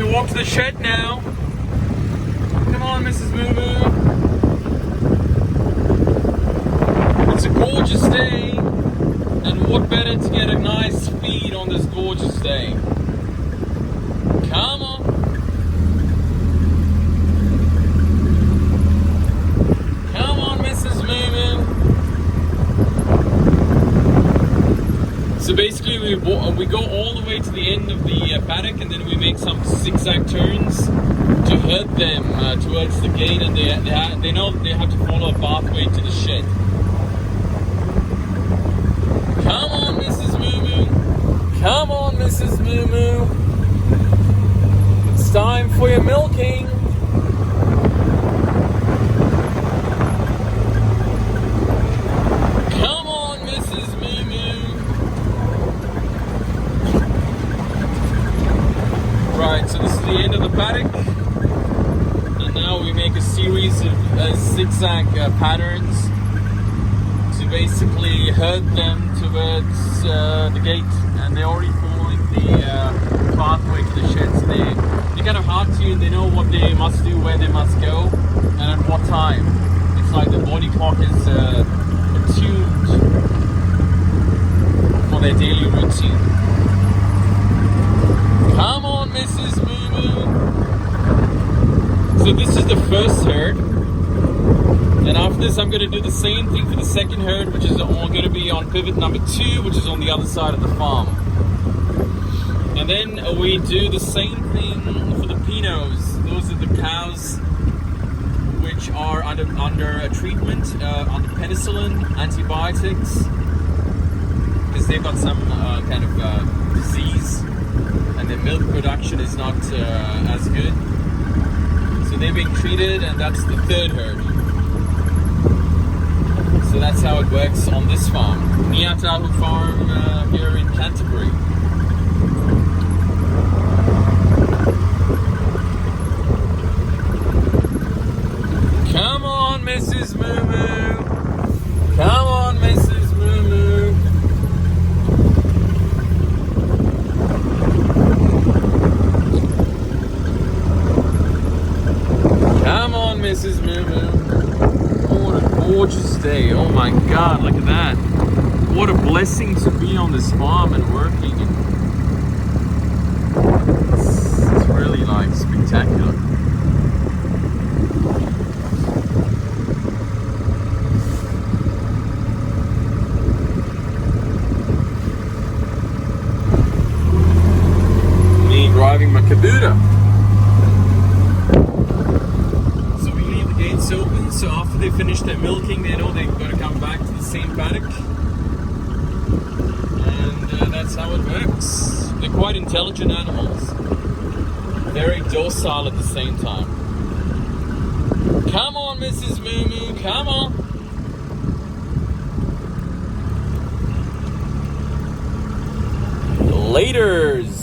to walk to the shed now. Come on, Mrs. Moo Moo. It's a gorgeous day, and what better to get a nice feed on this gorgeous day? Come on. Come on, Mrs. Moo Moo. So basically we go all the way to the end of the paddock, and then we make some zigzag turns to herd them towards the gate, and they know they have to follow a pathway to the shed. Come on, Mrs. Moo Moo. Come on, Mrs. Moo Moo. It's time for your milking. Come on, Mrs. Moo Moo. Right, so this is the end of the paddock. And now we make a series of zigzag patterns to basically herd them towards the gate, and they're already following the pathway to the shed. So they're kind of hard to, they know what they must do, where they must go, and at what time. It's like the body clock is attuned for their daily routine. Come on, Mrs. Moo Moo. So this is the first herd. And after this, I'm going to do the same thing for the second herd, which is going to be on pivot number 2, which is on the other side of the farm. And then we do the same thing for the Pinots. Those are the cows which are under a treatment, under penicillin, antibiotics, because they've got some kind of disease, and their milk production is not as good. So they're being treated, and that's the third herd. So that's how it works on this farm, Niatahu Farm here in Canterbury. Come on, Mrs. Moo Moo. Come on, Mrs. Moo Moo. Come on, Mrs. Moo Moo. Gorgeous day. Oh my god, look at that. What a blessing to be on this farm and working. It's really like spectacular. Me driving my Kubota. Gates open, so after they finish their milking, they know they're going to come back to the same paddock, and that's how it works. They're quite intelligent animals, very docile at the same time. Come on, Mrs. Moo Moo, come on. Laters.